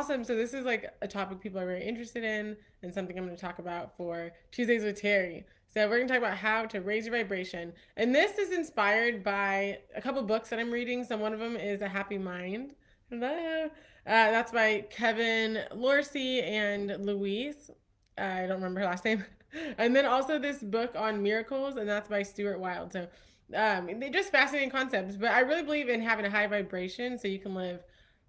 awesome. So this is like a topic people are very interested in and something I'm going to talk about for Tuesdays with Terri. So we're going to talk about how to raise your vibration. And this is inspired by a couple books that I'm reading. So one of them is A Happy Mind. Hello. That's by Kevin Lorsey and Louise. I don't remember her last name. And then also this book on miracles, and that's by Stewart Wild. So they're just fascinating concepts. But I really believe in having a high vibration so you can live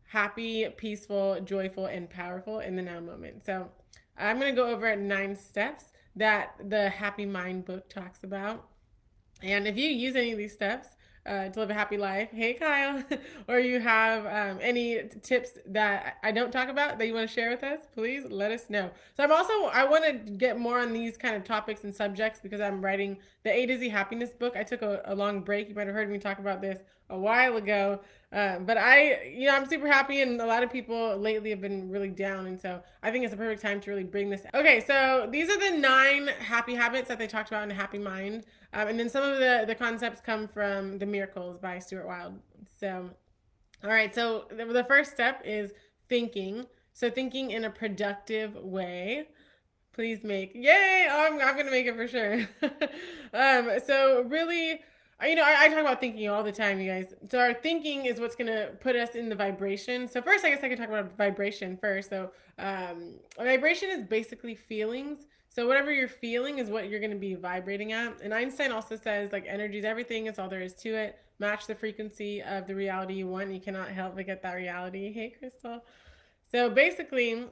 happy, peaceful, joyful, and powerful in the now moment. So I'm going to go over 9 steps that the Happy Mind book talks about. And if you use any of these steps to live a happy life, hey Kyle, or you have any tips that I don't talk about that you want to share with us, please let us know. So I want to get more on these kind of topics and subjects because I'm writing the A to Z Happiness book. I took a long break. You might have heard me talk about this a while ago. But I'm super happy, and a lot of people lately have been really down, and so I think it's a perfect time to really bring this. Okay, so these are the 9 happy habits that they talked about in A Happy Mind, and then some of the concepts come from The Miracles by Stuart Wilde. So, all right, so the first step is thinking. So thinking in a productive way. Please make, yay! Oh, I'm gonna make it for sure. So really, I talk about thinking all the time, you guys. So our thinking is what's gonna put us in the vibration. So first, I guess I could talk about vibration first. So vibration is basically feelings. So whatever you're feeling is what you're gonna be vibrating at. And Einstein also says like energy is everything. It's all there is to it. Match the frequency of the reality you want. You cannot help but get that reality. Hey, Crystal. So basically,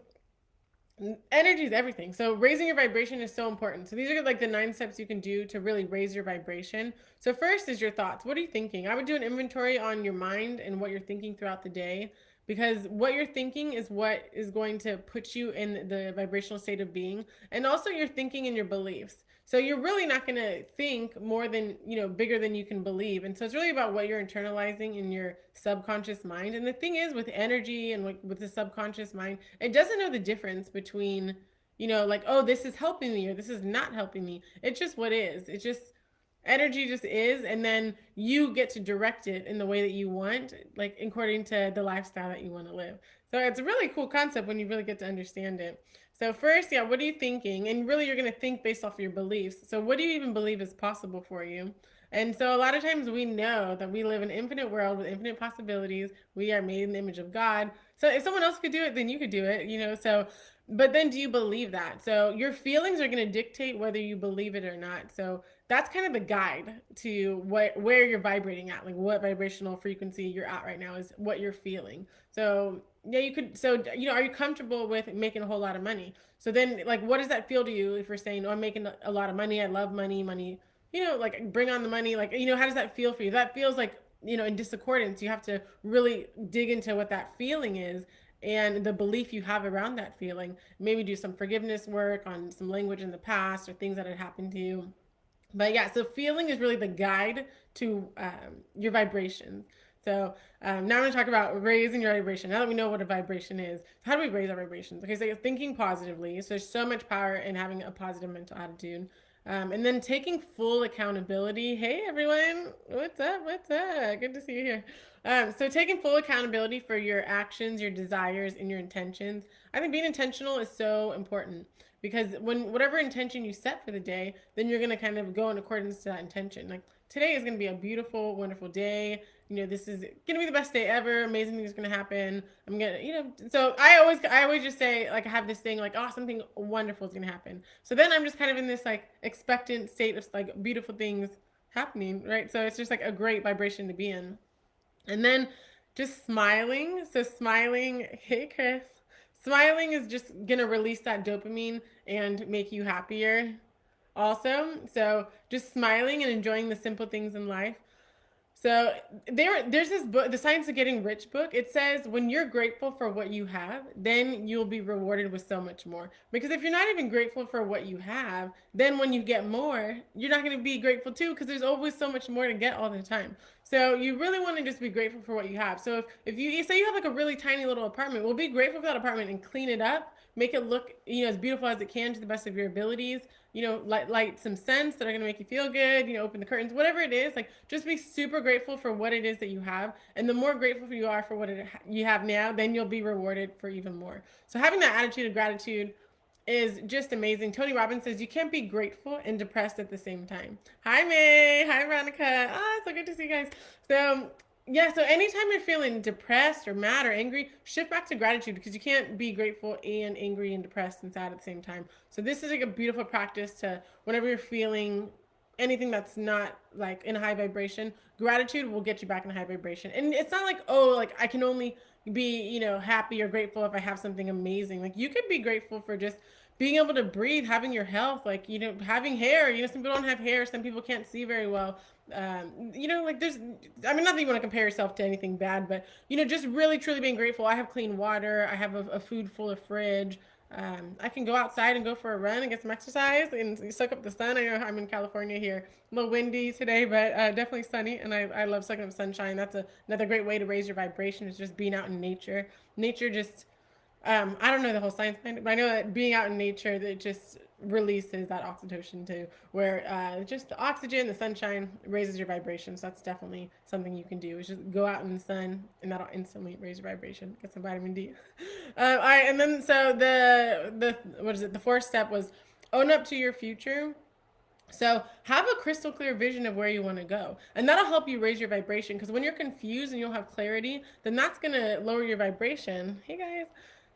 energy is everything. So raising your vibration is so important. So these are like the 9 steps you can do to really raise your vibration. So first is your thoughts. What are you thinking? I would do an inventory on your mind and what you're thinking throughout the day, because what you're thinking is what is going to put you in the vibrational state of being, and also your thinking and your beliefs. So you're really not going to think more than, bigger than you can believe. And so it's really about what you're internalizing in your subconscious mind. And the thing is with energy and with the subconscious mind, it doesn't know the difference between, like, oh, this is helping me or this is not helping me. It's just what is. It's just energy just is, and then you get to direct it in the way that you want, like according to the lifestyle that you want to live. So it's a really cool concept when you really get to understand it. So first, yeah, what are you thinking? And really you're going to think based off of your beliefs. So what do you even believe is possible for you? And so a lot of times we know that we live in an infinite world with infinite possibilities. We are made in the image of God. So if someone else could do it, then you could do it, so but then do you believe that? So your feelings are going to dictate whether you believe it or not. So that's kind of the guide to where you're vibrating at, like what vibrational frequency you're at right now is what you're feeling. So yeah, you could. So are you comfortable with making a whole lot of money? So then, like, what does that feel to you if you're saying, "Oh, I'm making a lot of money. I love money. Money. Like bring on the money. Like, how does that feel for you? That feels like in discordance. You have to really dig into what that feeling is and the belief you have around that feeling. Maybe do some forgiveness work on some language in the past or things that had happened to you. But yeah, so feeling is really the guide to your vibrations. So now I'm going to talk about raising your vibration. Now that we know what a vibration is, how do we raise our vibrations? Okay, so thinking positively. So there's so much power in having a positive mental attitude. And then taking full accountability. Hey everyone, what's up? What's up? Good to see you here. So taking full accountability for your actions, your desires, and your intentions. I think being intentional is so important, because when whatever intention you set for the day, then you're going to kind of go in accordance to that intention. Like today is going to be a beautiful, wonderful day. This is going to be the best day ever. Amazing things are going to happen. I'm going to, so I always just say, like, I have this thing like, oh, something wonderful is going to happen. So then I'm just kind of in this like expectant state of like beautiful things happening, right? So it's just like a great vibration to be in. And then just smiling. So smiling, hey Chris. Smiling is just gonna release that dopamine and make you happier also. So just smiling and enjoying the simple things in life. So there's this book, The Science of Getting Rich book. It says when you're grateful for what you have, then you'll be rewarded with so much more. Because if you're not even grateful for what you have, then when you get more, you're not going to be grateful too, because there's always so much more to get all the time. So you really want to just be grateful for what you have. So if you say you have like a really tiny little apartment, well, be grateful for that apartment and clean it up, make it look, as beautiful as it can to the best of your abilities. Light some scents that are going to make you feel good, open the curtains, whatever it is. Like, just be super grateful for what it is that you have. And the more grateful you are for what you have now, then you'll be rewarded for even more. So having that attitude of gratitude is just amazing. Tony Robbins says you can't be grateful and depressed at the same time. Hi, May. Hi, Veronica. So good to see you guys. So, yeah, so anytime you're feeling depressed or mad or angry, shift back to gratitude, because you can't be grateful and angry and depressed and sad at the same time. So this is like a beautiful practice to, whenever you're feeling anything that's not like in a high vibration, gratitude will get you back in a high vibration. And it's not like, oh, like I can only be, happy or grateful if I have something amazing. Like, you could be grateful for just being able to breathe, having your health, like, having hair. Some people don't have hair, some people can't see very well. Like, not that you want to compare yourself to anything bad, but, just really truly being grateful. I have clean water, I have a food full of fridge. I can go outside and go for a run and get some exercise and soak up the sun. I know I'm in California here, a little windy today, but definitely sunny, and I love soaking up sunshine. That's another great way to raise your vibration, is just being out in nature. Nature just, I don't know the whole science behind it, but I know that being out in nature, that it just releases that oxytocin too, where just the oxygen, the sunshine raises your vibration. So that's definitely something you can do, is just go out in the sun, and that'll instantly raise your vibration. Get some vitamin D. All right, and then so the what is it? The fourth step was own up to your future. So have a crystal clear vision of where you want to go. And that'll help you raise your vibration, because when you're confused and you'll have clarity, then that's going to lower your vibration. Hey guys.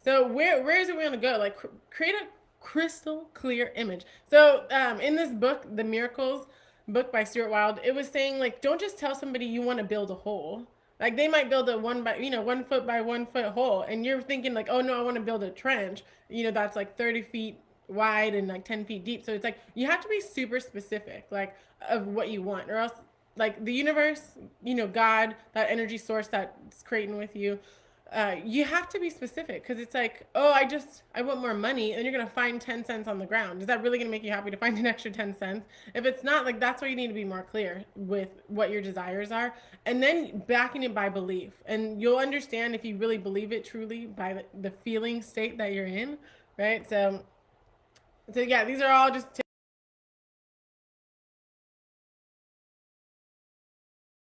So where is it we want to go? Like, create a crystal clear image. So in this book, The Miracles book by Stewart Wild, it was saying, like, don't just tell somebody you want to build a hole. Like, they might build a 1 foot by 1 foot hole, and you're thinking like, oh no, I want to build a trench, that's like 30 feet wide and like 10 feet deep. So it's like, you have to be super specific, like, of what you want, or else, like, the universe, God, that energy source that's creating with you, you have to be specific, because it's like, oh, I want more money, and you're gonna find 10 cents on the ground. Is that really gonna make you happy to find an extra 10 cents? If it's not, like, that's why you need to be more clear with what your desires are, and then backing it by belief. And you'll understand if you really believe it truly by the feeling state that you're in, right? So yeah, these are all just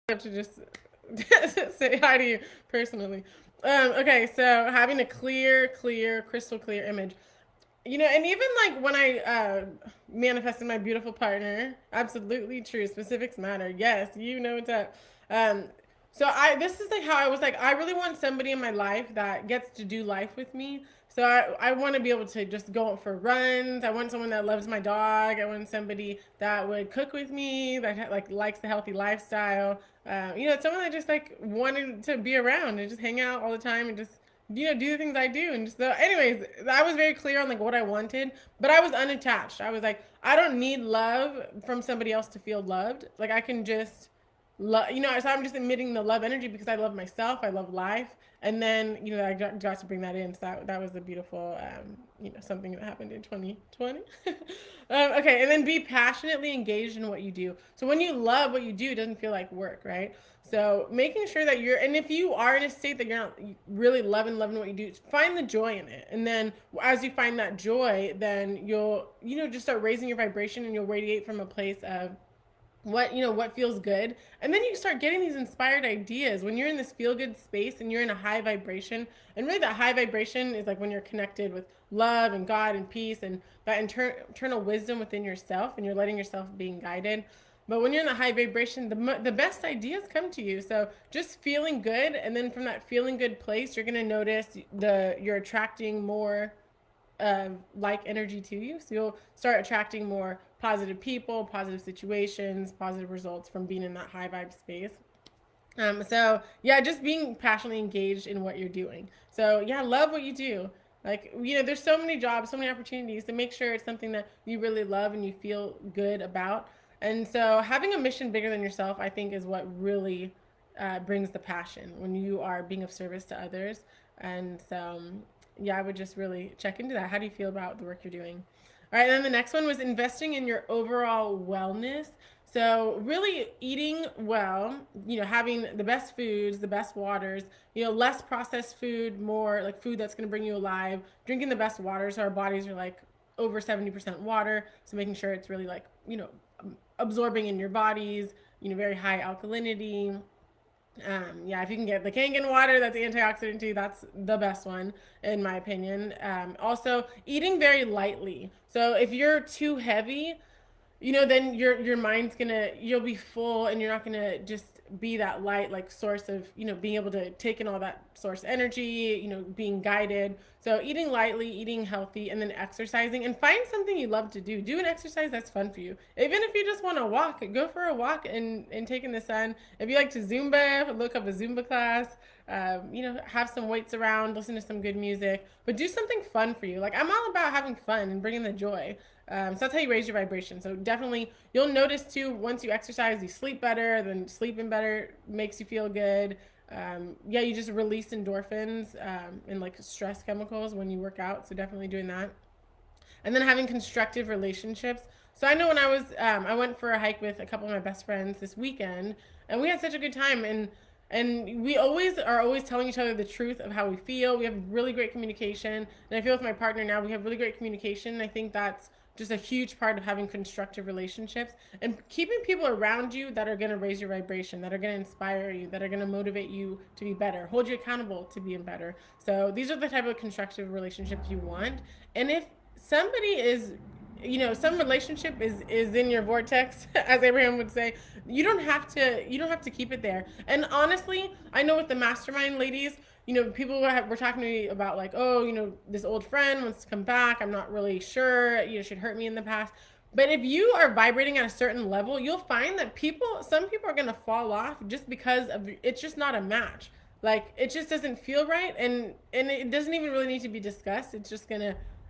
have to just say hi to you personally. Okay, so having a clear, crystal clear image. And even like when I manifested my beautiful partner, absolutely true. Specifics matter. Yes, what's up. This is like how I was like, I really want somebody in my life that gets to do life with me. So I want to be able to just go out for runs. I want someone that loves my dog. I want somebody that would cook with me, that like likes the healthy lifestyle. Someone that just like wanted to be around and just hang out all the time and just do the things I do. And just, so anyways, I was very clear on like what I wanted, but I was unattached. I was like, I don't need love from somebody else to feel loved. Like, I can just love, so I'm just emitting the love energy because I love myself. I love life. And then, I got to bring that in. So that was a beautiful, something that happened in 2020. Okay. And then be passionately engaged in what you do. So when you love what you do, it doesn't feel like work, right? So making sure that and if you are in a state that you're not really loving what you do, find the joy in it. And then as you find that joy, then you'll, just start raising your vibration, and you'll radiate from a place of what feels good. And then you start getting these inspired ideas when you're in this feel good space and you're in a high vibration. And really, that high vibration is like when you're connected with love and God and peace and that internal wisdom within yourself, and you're letting yourself being guided. But when you're in the high vibration, the best ideas come to you. So just feeling good, and then from that feeling good place, you're gonna notice you're attracting more like energy to you. So you'll start attracting more positive people, positive situations, positive results from being in that high vibe space. So yeah, just being passionately engaged in what you're doing. So yeah, love what you do. Like, there's so many jobs, so many opportunities, to make sure it's something that you really love and you feel good about. And so having a mission bigger than yourself, I think, is what really brings the passion when you are being of service to others. And so yeah, I would just really check into that. How do you feel about the work you're doing? All right, and then the next one was investing in your overall wellness. So really eating well, having the best foods, the best waters, less processed food, more like food that's going to bring you alive, drinking the best water. So our bodies are like over 70% water. So making sure it's really like, absorbing in your bodies, very high alkalinity. Yeah, if you can get the Kangen water that's antioxidant too, that's the best one in my opinion. Also eating very lightly. So if you're too heavy, then your mind's gonna, you'll be full and you're not gonna just be that light like source of, being able to take in all that source energy, being guided. So eating lightly, eating healthy, and then exercising, and find something you love to do. Do an exercise that's fun for you. Even if you just want to walk, go for a walk and take in the sun. If you like to Zumba, look up a Zumba class. Have some weights around, listen to some good music, but do something fun for you. Like I'm all about having fun and bringing the joy. So that's how you raise your vibration. So definitely, you'll notice too, once you exercise, you sleep better. Then sleeping better makes you feel good. Yeah, you just release endorphins and like stress chemicals when you work out. So definitely doing that. And then having constructive relationships. So I know when I went for a hike with a couple of my best friends this weekend, and we had such a good time. And we always telling each other the truth of how we feel. We have really great communication, and I feel with my partner now we have really great communication. And I think that's just a huge part of having constructive relationships and keeping people around you that are going to raise your vibration, that are going to inspire you, that are going to motivate you to be better, hold you accountable to being better. So these are the type of constructive relationships you want. And if somebody is, some relationship is in your vortex, as Abraham would say, you don't have to keep it there. And honestly, I know with the mastermind ladies, people were talking to me about like, oh, this old friend wants to come back, I'm not really sure, she'd hurt me in the past. But if you are vibrating at a certain level, you'll find that some people are going to fall off just because of, it's just not a match. Like it just doesn't feel right, and it doesn't even really need to be discussed.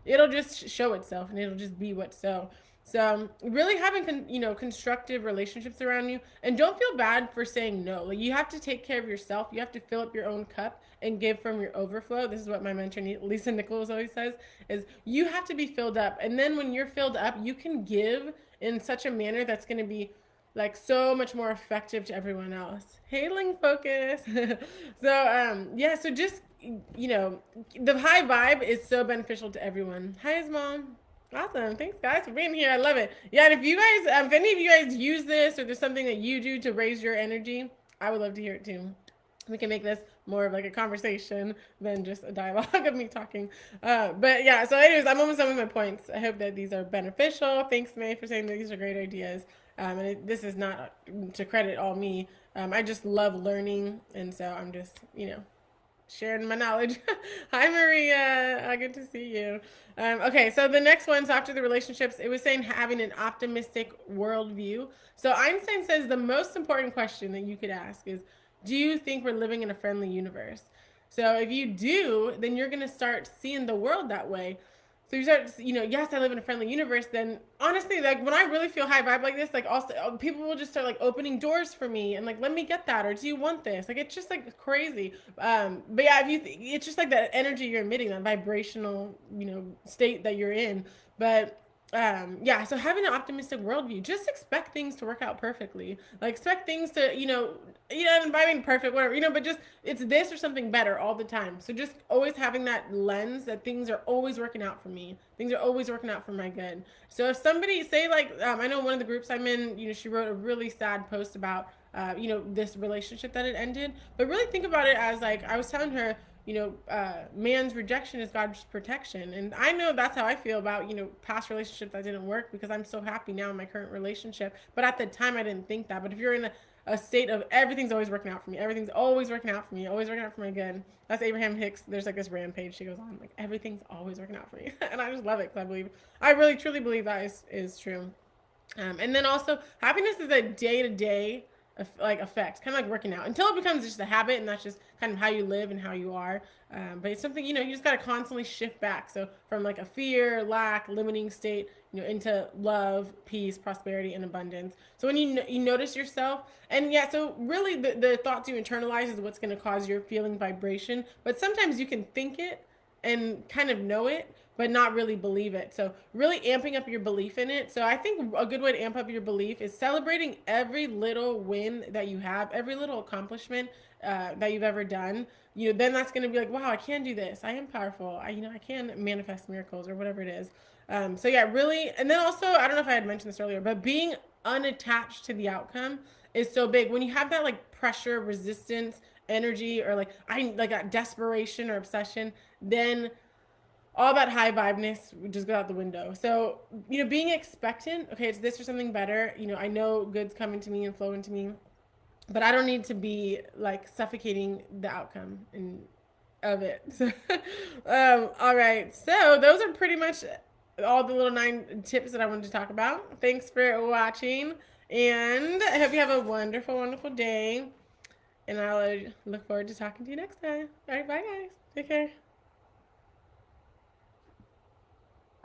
It'll just show itself, and it'll just be what so. So really having constructive relationships around you, and don't feel bad for saying no. Like you have to take care of yourself. You have to fill up your own cup and give from your overflow. This is what my mentor Lisa Nichols always says: is you have to be filled up, and then when you're filled up, you can give in such a manner that's going to be like so much more effective to everyone else. Hailing focus. Yeah, so just the high vibe is so beneficial to everyone. Hi, mom. Awesome. Thanks guys for being here. I love it. Yeah, and if you guys if any of you guys use this or there's something that you do to raise your energy, I would love to hear it too. We can make this more of like a conversation than just a dialogue of me talking. But yeah, so anyways, I'm almost done with my points. I hope that these are beneficial. Thanks, May, for saying that these are great ideas. This is not to credit all me. I just love learning, and so I'm just, sharing my knowledge. Hi, Maria. Good to see you. Okay, so the next one, so after the relationships, it was saying having an optimistic worldview. So Einstein says the most important question that you could ask is, do you think we're living in a friendly universe? So if you do, then you're going to start seeing the world that way. So you start, yes, I live in a friendly universe. Then honestly, like when I really feel high vibe like this, like also people will just start like opening doors for me and like, let me get that. Or do you want this? Like, it's just like crazy. But yeah, it's just like that energy you're emitting, that vibrational, state that you're in. But yeah, so having an optimistic worldview, just expect things to work out perfectly. Like expect things to, and by being perfect, whatever, but just it's this or something better all the time. So just always having that lens that things are always working out for me. Things are always working out for my good. So if somebody say like, I know one of the groups I'm in, she wrote a really sad post about, this relationship that had ended, but really think about it as like, I was telling her, man's rejection is God's protection. And I know that's how I feel about, past relationships that didn't work, because I'm so happy now in my current relationship. But at the time I didn't think that. But if you're in a state of everything's always working out for me, everything's always working out for me, always working out for my good. That's Abraham Hicks. There's like this rampage she goes on, like everything's always working out for me. And I just love it because I really truly believe that is true. And then also happiness is a day-to-day effect, kind of like working out, until it becomes just a habit, and that's just kind of how you live and how you are. But it's something, you just got to constantly shift back. So from like a fear, lack, limiting state, into love, peace, prosperity, and abundance. So when you notice yourself, and yeah, so really the thoughts you internalize is what's going to cause your feeling vibration. But sometimes you can think it, and kind of know it, but not really believe it. So really amping up your belief in it. So I think a good way to amp up your belief is celebrating every little win that you have, every little accomplishment that you've ever done. Then that's going to be like, wow, I can do this. I am powerful. I can manifest miracles or whatever it is. So yeah, really. And then also, I don't know if I had mentioned this earlier, but being unattached to the outcome is so big. When you have that like pressure, resistance, energy, or like that desperation or obsession, then all that high vibeness would just go out the window. So, being expectant, okay, it's this or something better. I know good's coming to me and flowing to me, but I don't need to be like suffocating the outcome of it. So, all right. So those are pretty much all the little 9 tips that I wanted to talk about. Thanks for watching, and I hope you have a wonderful, wonderful day. And I'll look forward to talking to you next time. All right, bye guys. Take care.